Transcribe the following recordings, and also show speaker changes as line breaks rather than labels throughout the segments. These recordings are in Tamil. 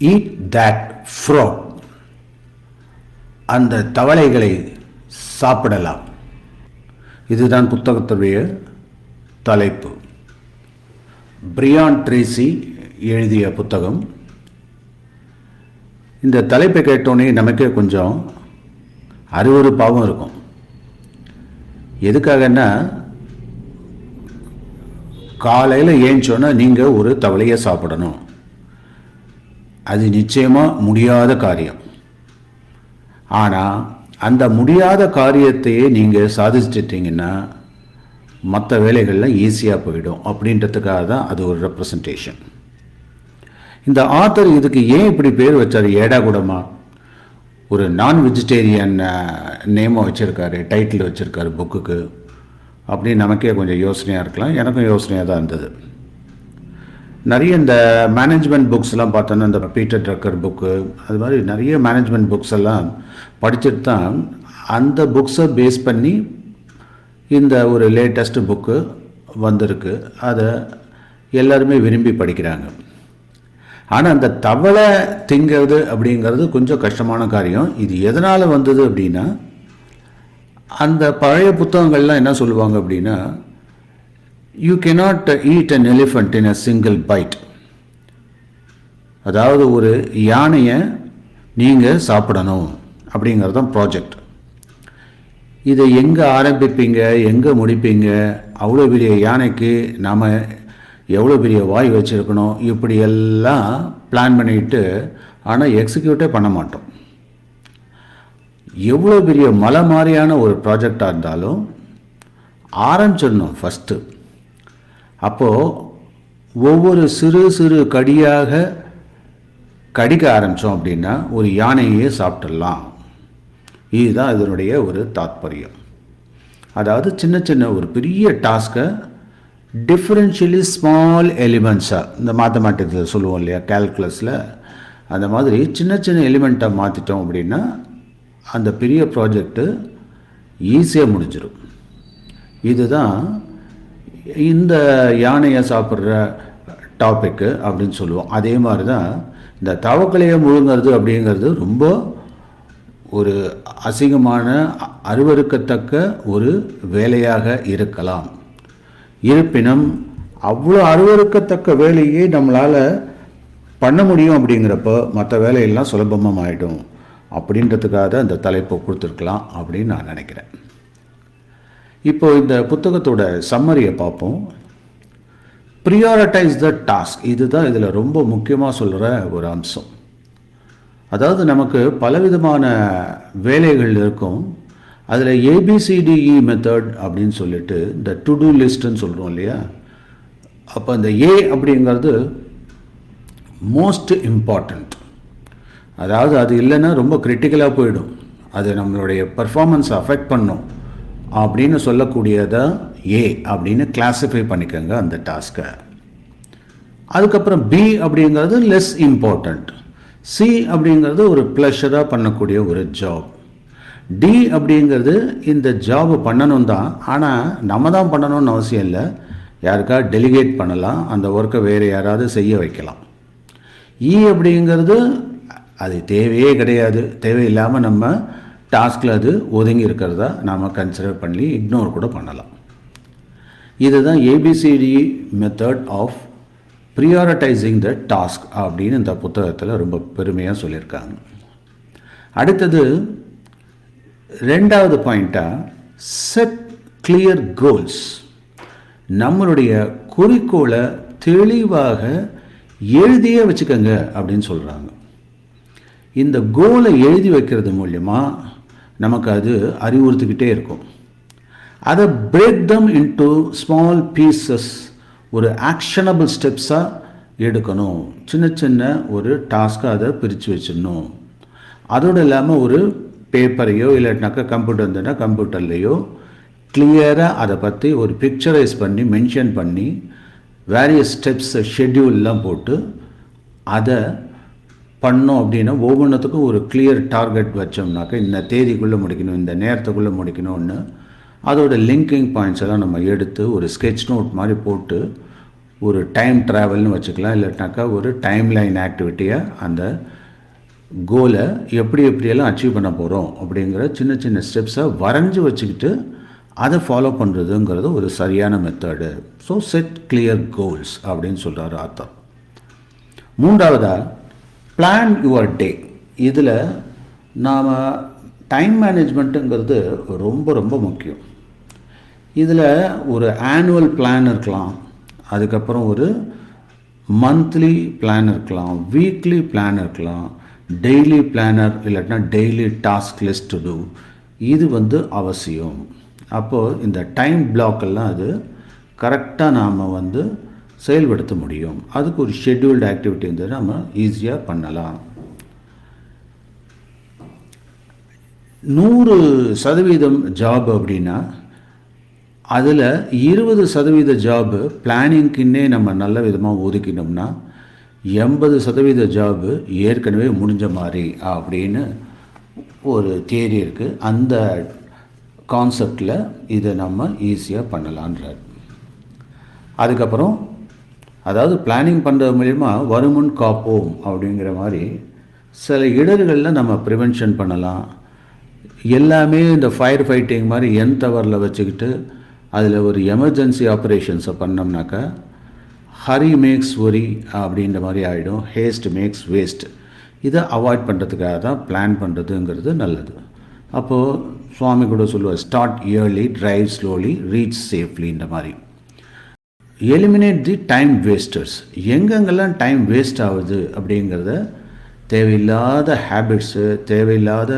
eat that frog. அந்த தவளைகளை சாப்பிடலாம். இதுதான் புத்தகத்துடைய தலைப்பு. பிரியான் ட்ரேசி எழுதிய புத்தகம். இந்த தலைப்பை கேட்டோன்னே நமக்கே கொஞ்சம் அருவருப்பாகவும் இருக்கும். எதுக்காகன்னா, காலையில் ஏஞ்சோன்னா நீங்கள் ஒரு தவளையை சாப்பிடணும். அது நிச்சயமாக முடியாத காரியம். ஆனால் அந்த முடியாத காரியத்தையே நீங்கள் சாதிச்சிட்டிங்கன்னா மற்ற வேலைகள்லாம் ஈஸியாக போயிடும் அப்படின்றதுக்காக தான் அது ஒரு ரெப்ரசன்டேஷன். இந்த ஆத்தர் இதுக்கு ஏன் இப்படி பேர் வச்சார்? ஏடா கூடமா ஒரு நான் வெஜிடேரியன் நேமை வச்சுருக்காரு, டைட்டில் வச்சுருக்காரு புக்குக்கு அப்படின்னு நமக்கே கொஞ்சம் யோசனையாக இருக்கலாம். எனக்கும் யோசனையாக தான் இருந்தது. நிறைய இந்த மேனேஜ்மெண்ட் புக்ஸ்லாம் பார்த்தோன்னா, இந்த பீட்டர் ட்ரக்கர் புக்கு, அது மாதிரி நிறைய மேனேஜ்மெண்ட் புக்ஸ் எல்லாம் படிச்சுட்டு தான் அந்த புக்ஸை பேஸ் பண்ணி இந்த ஒரு லேட்டஸ்ட் புக்கு வந்திருக்கு. அதை எல்லாருமே விரும்பி படிக்கிறாங்க. ஆனால் அந்த தவளை திங்கிறது அப்படிங்கிறது கொஞ்சம் கஷ்டமான காரியம். இது எதனால் வந்தது அப்படின்னா, அந்த பழைய புத்தகங்கள்லாம் என்ன சொல்லுவாங்க அப்படின்னா, you cannot eat an elephant in a single bite. அதாவது ஒரு யானையை நீங்கள் சாப்பிடணும் அப்படிங்கிறது தான் ப்ராஜெக்ட். இதை எங்கே ஆரம்பிப்பீங்க, எங்கே முடிப்பீங்க, அவ்வளோ பெரிய யானைக்கு நாம் எவ்வளோ பெரிய வாய் வச்சுருக்கணும், இப்படியெல்லாம் பிளான் பண்ணிவிட்டு ஆனால் எக்ஸிக்யூட்டே பண்ண மாட்டோம். எவ்வளோ பெரிய மலை மாதிரியான ஒரு ப்ராஜெக்டாக இருந்தாலும் ஆரம்பிச்சிடணும் ஃபஸ்ட்டு. அப்போது ஒவ்வொரு சிறு சிறு கடியாக கடிக்க ஆரம்பித்தோம் அப்படின்னா ஒரு யானையே சாப்பிட்டுடலாம். இதுதான் இதனுடைய ஒரு தாத்பரியம். அதாவது சின்ன சின்ன ஒரு பெரிய டாஸ்க்கை டிஃப்ரென்ஷியலி ஸ்மால் எலிமெண்ட்ஸாக, இந்த மேத்தமேட்டிக்ஸில் சொல்லுவோம் இல்லையா, கால்குலஸில், அந்த மாதிரி சின்ன சின்ன எலிமெண்ட்டாக மாற்றிட்டோம் அப்படின்னா அந்த பெரிய ப்ராஜெக்டு ஈஸியாக முடிஞ்சிடும். இதுதான் இந்த யானையை சாப்பிட்ற டாப்பிக்கு அப்படின்னு சொல்லுவோம். அதே மாதிரி தான் இந்த தவக்கலையை முழுங்கிறது அப்படிங்கிறது ரொம்ப ஒரு அசிங்கமான, அருவருக்கத்தக்க ஒரு வேலையாக இருக்கலாம். இருப்பினும் அவ்வளோ அருவருக்கத்தக்க வேலையே நம்மளால் பண்ண முடியும் அப்படிங்கிறப்போ மற்ற வேலையெல்லாம் சுலபமாக ஆகிடும் அப்படின்றதுக்காக அந்த தலைப்பை கொடுத்துருக்கலாம் அப்படின்னு நான் நினைக்கிறேன். இப்போ இந்த புத்தகத்தோட சம்மரியை பார்ப்போம். ப்ரியாரிட்டைஸ் த டாஸ்க், இதுதான் இதில் ரொம்ப முக்கியமாக சொல்கிற ஒரு அம்சம். அதாவது நமக்கு பலவிதமான வேலைகள் இருக்கும். அதில் ABCDE மெத்தட் அப்படின்னு சொல்லிட்டு இந்த டு டூ லிஸ்ட்டுன்னு சொல்கிறோம் இல்லையா. அப்போ அந்த ஏ அப்படிங்கிறது மோஸ்ட் இம்பார்ட்டண்ட். அதாவது அது இல்லைன்னா ரொம்ப கிரிட்டிக்கலாக போயிடும், அது நம்மளுடைய பர்ஃபார்மன்ஸை அஃபெக்ட் பண்ணும் அப்படின்னு சொல்லக்கூடியதை ஏ அப்படின்னு கிளாஸிஃபை பண்ணிக்கோங்க அந்த டாஸ்க்கை. அதுக்கப்புறம் பி அப்படிங்கிறது லெஸ் இம்பார்ட்டண்ட். சி அப்படிங்கிறது ஒரு ப்ளஷராக பண்ணக்கூடிய ஒரு ஜாப். டி அப்படிங்கிறது இந்த ஜாப் பண்ணணும் தான், ஆனால் நம்ம தான் பண்ணணும்னு அவசியம் இல்லை, யாருக்கா டெலிகேட் பண்ணலாம், அந்த ஒர்க்கை வேறு யாராவது செய்ய வைக்கலாம். இ அப்படிங்கிறது அது தேவையே கிடையாது, தேவையில்லாமல் நம்ம டாஸ்கில் அது ஒதுங்கி இருக்கிறதா நாம் கன்சிடர் பண்ணி இக்னோர் கூட பண்ணலாம். இதுதான் ABCDE method of prioritizing the task அப்படின்னு இந்த புத்தகத்தில் ரொம்ப பெருமையாக சொல்லியிருக்காங்க. அடுத்தது ரெண்டாவது பாயிண்ட்டாக செட் கிளியர் கோல்ஸ். நம்மளுடைய குறிக்கோளை தெளிவாக எழுதியே வச்சுக்கோங்க அப்படின்னு சொல்கிறாங்க. இந்த கோலை எழுதி வைக்கிறது மூலமா நமக்கு அது அறிவுறுத்திக்கிட்டே இருக்கும். அதை பிரேக் தம் இன்டு ஸ்மால் பீசஸ், ஒரு ஆக்ஷனபிள் ஸ்டெப்ஸாக எடுக்கணும். சின்ன சின்ன ஒரு டாஸ்க்காக அதை பிரித்து வச்சிடணும். அதோடு இல்லாமல் ஒரு பேப்பரையோ இல்லாட்டினாக்கா கம்ப்யூட்டர் இருந்ததுன்னா கம்ப்யூட்டர்லேயோ கிளியராக அதை பற்றி ஒரு பிக்சரைஸ் பண்ணி மென்ஷன் பண்ணி வேரியஸ் ஸ்டெப்ஸை ஷெட்யூல்லாம் போட்டு அதை பண்ணோம் அப்படின்னா ஒவ்வொன்றுத்துக்கும் ஒரு கிளியர் டார்கெட் வச்சோம்னாக்கா இந்த தேதிக்குள்ளே முடிக்கணும், இந்த நேரத்துக்குள்ளே முடிக்கணும்னு அதோட லிங்கிங் பாயிண்ட்ஸ் எல்லாம் நம்ம எடுத்து ஒரு ஸ்கெட்ச் நோட் மாதிரி போட்டு ஒரு டைம் ட்ராவல்னு வச்சுக்கலாம், இல்லைனாக்கா ஒரு டைம் லைன் ஆக்டிவிட்டியை அந்த கோலை எப்படியெல்லாம் அச்சீவ் பண்ண போகிறோம் அப்படிங்கிற சின்ன சின்ன ஸ்டெப்ஸை வரைஞ்சி வச்சுக்கிட்டு அதை ஃபாலோ பண்ணுறதுங்கிறது ஒரு சரியான method. So set clear goals அப்படின்னு சொல்கிறார் ஆத்தர். மூன்றாவதாக பிளான் யுவர் டே. இதில் நாம் டைம் மேனேஜ்மெண்ட்டுங்கிறது ரொம்ப ரொம்ப முக்கியம். இதில் ஒரு ஆனுவல் பிளான் இருக்கலாம், அதுக்கப்புறம் ஒரு மந்த்லி பிளான் இருக்கலாம், வீக்லி பிளான் இருக்கலாம், டெய்லி பிளானர் இல்லாட்டினா daily task list to do. இது அவசியம். அப்போது இந்த டைம் பிளாக்கெல்லாம் அது கரெக்டாக நாம் செயல்படுத்த முடியும். அதுக்கு ஒரு ஷெட்யூல்டு ஆக்டிவிட்டி நம்ம ஈஸியாக பண்ணலாம். 100% ஜாப் அப்படின்னா அதில் 20% ஜாபு பிளானிங்க்குன்னே நம்ம நல்ல விதமாக ஒதுக்கினோம்னா 80% ஜாபு ஏற்கனவே முடிஞ்ச மாதிரி அப்படின்னு ஒரு தியரி இருக்குது. அந்த கான்செப்டில் இதை நம்ம ஈஸியாக பண்ணலான்றார். அதுக்கப்புறம் அதாவது பிளானிங் பண்ணுறது மூலிமா வருமுன் காப்போம் அப்படிங்கிற மாதிரி சில இடர்களில் நம்ம ப்ரிவென்ஷன் பண்ணலாம். எல்லாமே இந்த ஃபயர் ஃபைட்டிங் மாதிரி தவறில் வச்சுக்கிட்டு அதில் ஒரு எமர்ஜென்சி ஆப்ரேஷன்ஸை பண்ணோம்னாக்கா ஹரி மேக்ஸ் ஒரி அப்படின்ற மாதிரி ஆகிடும். Haste makes waste. இதை அவாய்ட் பண்ணுறதுக்காக தான் பிளான் பண்ணுறதுங்கிறது நல்லது. அப்போது சுவாமி கூட சொல்லுவார், start early, drive slowly, reach சேஃப்லின்ற மாதிரி. Eliminate the time wasters. எங்கெங்கெல்லாம் டைம் வேஸ்ட் ஆகுது அப்படிங்கிறத தேவையில்லாத ஹேபிட்ஸு, தேவையில்லாத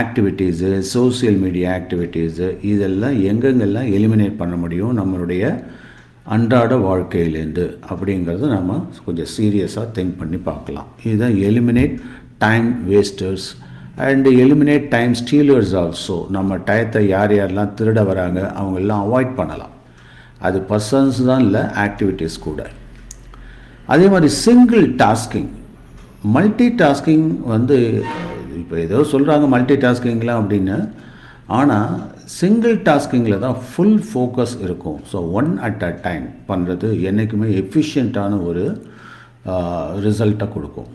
ஆக்டிவிட்டீஸு, சோசியல் மீடியா ஆக்டிவிட்டீஸு, இதெல்லாம் எங்கெங்கெல்லாம் எலிமினேட் பண்ண முடியும் நம்மளுடைய அன்றாட வாழ்க்கையிலேருந்து அப்படிங்கிறத நம்ம கொஞ்சம் சீரியஸாக திங்க் பண்ணி பார்க்கலாம். இதுதான் eliminate time wasters and eliminate time stealers also. நம்ம டயத்தை யாரெல்லாம் திருட வராங்க அவங்களெல்லாம் அவாய்ட் பண்ணலாம். அது பர்சன்ஸ் தான் இல்லை, ஆக்டிவிட்டீஸ் கூட. அதே மாதிரி சிங்கிள் டாஸ்கிங், மல்டி டாஸ்கிங் இப்போ ஏதோ சொல்கிறாங்க மல்டி டாஸ்கிங்லாம் அப்படின்னு, ஆனால் சிங்கிள் டாஸ்கிங்கில் தான் ஃபுல் ஃபோக்கஸ் இருக்கும். So one at a time பண்ணுறது என்றைக்குமே எஃபிஷியண்ட்டான ஒரு ரிசல்ட்டை கொடுக்கும்.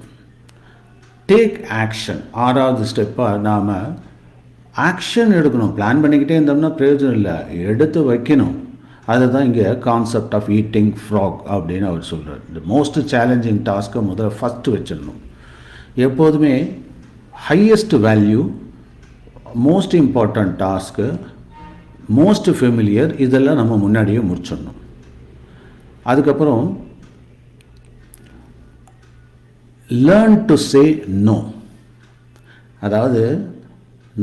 Take action. 6வது ஸ்டெப்பாக நாம் ஆக்ஷன் எடுக்கணும். பிளான் பண்ணிக்கிட்டே இருந்தோம்னா பிரயோஜனம் இல்லை, எடுத்து வைக்கணும். அதுதான் இங்கே கான்செப்ட் ஆஃப் ஈட்டிங் ஃப்ராக் அப்படின்னு அவர் சொல்கிறார். இந்த மோஸ்ட் சேலஞ்சிங் டாஸ்க்கை முதல்ல ஃபஸ்ட்டு வச்சிடணும். எப்போதுமே highest value, most important task, most familiar, இதெல்லாம் நம்ம முன்னாடியே முடிச்சிடணும். அதுக்கப்புறம் லேர்ன் டு சே நோ. அதாவது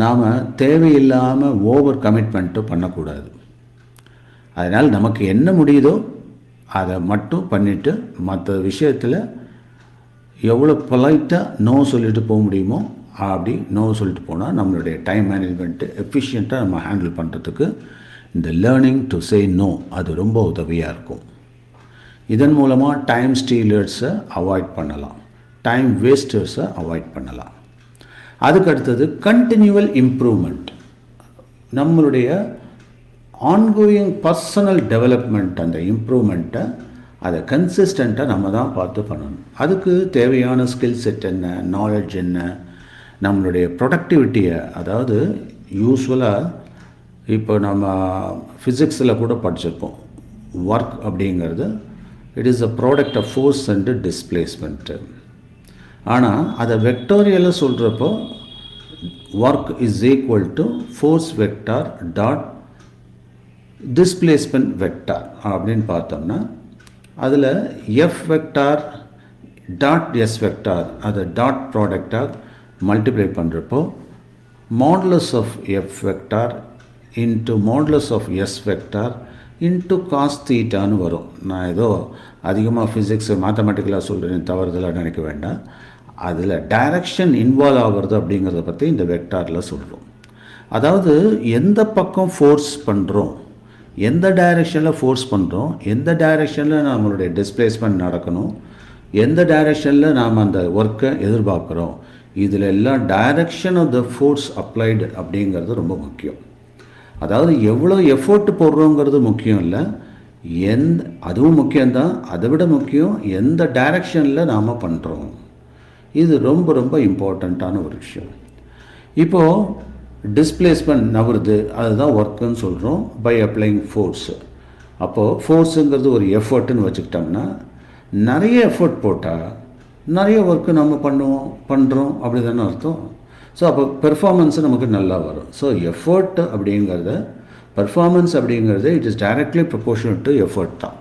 நாம் தேவையில்லாமல் ஓவர் கமிட்மெண்ட்டு பண்ணக்கூடாது. அதனால் நமக்கு என்ன முடியுதோ அதை மட்டும் பண்ணிவிட்டு மற்ற விஷயத்தில் எவ்வளோ பொலைட்டாக நோ சொல்லிட்டு போக முடியுமோ அப்படி நோ சொல்லிட்டு போனால் நம்மளுடைய டைம் மேனேஜ்மெண்ட்டு எஃபிஷியண்ட்டாக நம்ம ஹேண்டில் பண்ணுறதுக்கு இந்த லேர்னிங் டு சே நோ அது ரொம்ப உதவியாக இருக்கும். இதன் மூலமாக டைம் ஸ்டீலர்ஸை அவாய்ட் பண்ணலாம், டைம் வேஸ்டர்ஸை அவாய்ட் பண்ணலாம். அதுக்கடுத்தது கண்டினியூவல் இம்ப்ரூவ்மெண்ட். நம்மளுடைய ஆன்கோயிங் பர்சனல் டெவலப்மெண்ட், அந்த இம்ப்ரூவ்மெண்ட்டை அதை கன்சிஸ்டண்ட்டாக நம்ம தான் பார்த்து பண்ணணும். அதுக்கு தேவையான ஸ்கில் செட் என்ன, நாலேஜ் என்ன, நம்மளுடைய ப்ரொடக்டிவிட்டியை, அதாவது யூஸ்வலாக இப்போ நம்ம ஃபிசிக்ஸில் கூட படிச்சிருப்போம், ஒர்க் அப்படிங்கிறது it is a product of force and displacement. ஆனால் அதை வெக்டோரியலாக சொல்கிறப்போ work is equal to force vector dot displacement vector அப்படின்னு பார்த்தோம்னா அதில் F vector dot S vector அதை டாட் ப்ராடக்டாக மல்டிப்ளை பண்ணுறப்போ modulus of F vector into modulus of S vector into cos தீட்டான்னு வரும். நான் ஏதோ அதிகமாக ஃபிசிக்ஸ் மேத்தமெட்டிக்கலாக சொல்கிறேன், தவறுதலாக நினைக்க வேண்டாம். அதில் டைரக்ஷன் இன்வால்வ் ஆகிறது அப்படிங்கிறத பற்றி இந்த வெக்டாரில் சொல்கிறோம். அதாவது எந்த பக்கம் ஃபோர்ஸ் பண்ணுறோம், எந்த டைரெக்ஷனில் ஃபோர்ஸ் பண்ணுறோம், எந்த டைரெக்ஷனில் நம்மளுடைய டிஸ்பிளேஸ்மெண்ட் நடக்கணும், எந்த டைரெக்ஷனில் நாம் அந்த ஒர்க்கை எதிர்பார்க்குறோம், இதில் எல்லாம் direction of the force applied அப்படிங்கிறது ரொம்ப முக்கியம். அதாவது எவ்வளோ எஃபோர்ட் போடுறோங்கிறது முக்கியம் இல்லை, அதுவும் முக்கியம்தான். அதை விட முக்கியம் எந்த டைரக்ஷனில் நாம் பண்ணுறோம். இது ரொம்ப ரொம்ப இம்பார்ட்டண்ட்டான ஒரு விஷயம். இப்போது டிஸ்பிளேஸ்மெண்ட் நவருது, அதுதான் ஒர்க்குன்னு சொல்கிறோம் பை அப்ளைங் ஃபோர்ஸு. அப்போது ஃபோர்ஸுங்கிறது ஒரு எஃபர்ட்டுன்னு வச்சுக்கிட்டோம்னா, நிறைய எஃபர்ட் போட்டால் நிறைய ஒர்க்கு நம்ம பண்ணுறோம் அப்படி தானே அர்த்தம். ஸோ அப்போ பெர்ஃபார்மன்ஸு நமக்கு நல்லா வரும். ஸோ எஃபர்ட் அப்படிங்கிறத பெர்ஃபார்மன்ஸ் அப்படிங்கிறது it is directly proportional to effort தான்.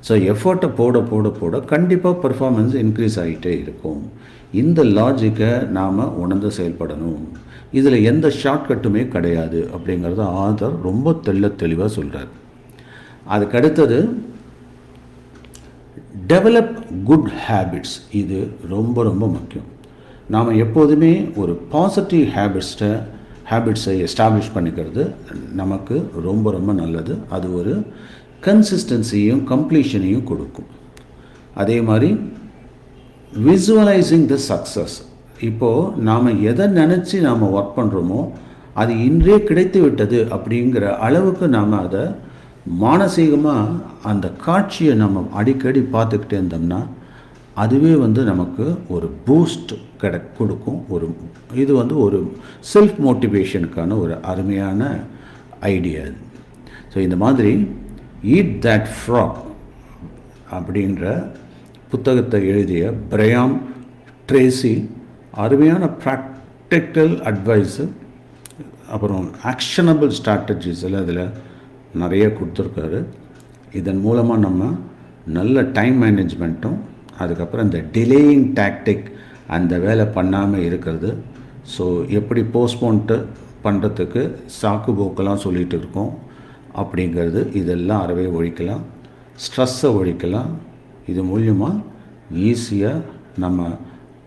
ஸோ எஃபர்ட்டை போட போட போட கண்டிப்பாக பெர்ஃபார்மன்ஸ் இன்க்ரீஸ் ஆகிட்டே இருக்கும். இந்த லாஜிக்கை நாம் உணர்ந்து செயல்படணும். இதில் எந்த ஷார்ட்கட்டுமே கிடையாது அப்படிங்கிறத ஆதர் ரொம்ப தெளிவாக சொல்கிறார். அதுக்கடுத்தது டெவலப் குட் ஹேபிட்ஸ். இது ரொம்ப ரொம்ப முக்கியம். நாம் எப்போதுமே ஒரு பாசிட்டிவ் ஹேபிட்ஸை எஸ்டாப்ளிஷ் பண்ணிக்கிறது நமக்கு ரொம்ப ரொம்ப நல்லது. அது ஒரு கன்சிஸ்டன்சியும் கம்ப்ளீஷனையும் கொடுக்கும். அதே மாதிரி விசுவலைசிங் த சக்ஸஸ். இப்போது நாம் எதை நினச்சி நாம் ஒர்க் பண்ணுறோமோ அது இன்றே கிடைத்து விட்டது அப்படிங்கிற அளவுக்கு நாம் அதை மானசீகமாக அந்த காட்சியை நம்ம அடிக்கடி பார்த்துக்கிட்டே இருந்தோம்னா அதுவே நமக்கு ஒரு பூஸ்ட் கொடுக்கும். இது ஒரு செல்ஃப் மோட்டிவேஷனுக்கான ஒரு அருமையான ஐடியா இது. ஸோ இந்த மாதிரி ஈட் தட் ஃப்ராக் அப்படின்ற புத்தகத்தை எழுதிய பிரையான் ட்ரேசி அருமையான ப்ராக்டிக்கல் அட்வைஸு அப்புறம் ஆக்ஷனபிள் ஸ்ட்ராட்டஜிஸ் எல்லாம் இதில் நிறைய கொடுத்துருக்காரு. இதன் மூலமாக நம்ம நல்ல டைம் மேனேஜ்மெண்ட்டும், அதுக்கப்புறம் இந்த டிலேயிங் டாக்டிக், அந்த வேலை பண்ணாமல் இருக்கிறது. ஸோ எப்படி போஸ்ட்போன்ட்டு பண்ணுறதுக்கு சாக்கு போக்கெல்லாம் சொல்லிகிட்டு இருக்கோம் அப்படிங்கிறது, இதெல்லாம் அறவே ஒழிக்கலாம். ஸ்ட்ரெஸ்ஸை ஒழிக்கலாம். இது மூலியமாக ஈஸியாக நம்ம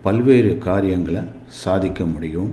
பல்வேறு காரியங்களை சாதிக்க முடியும்.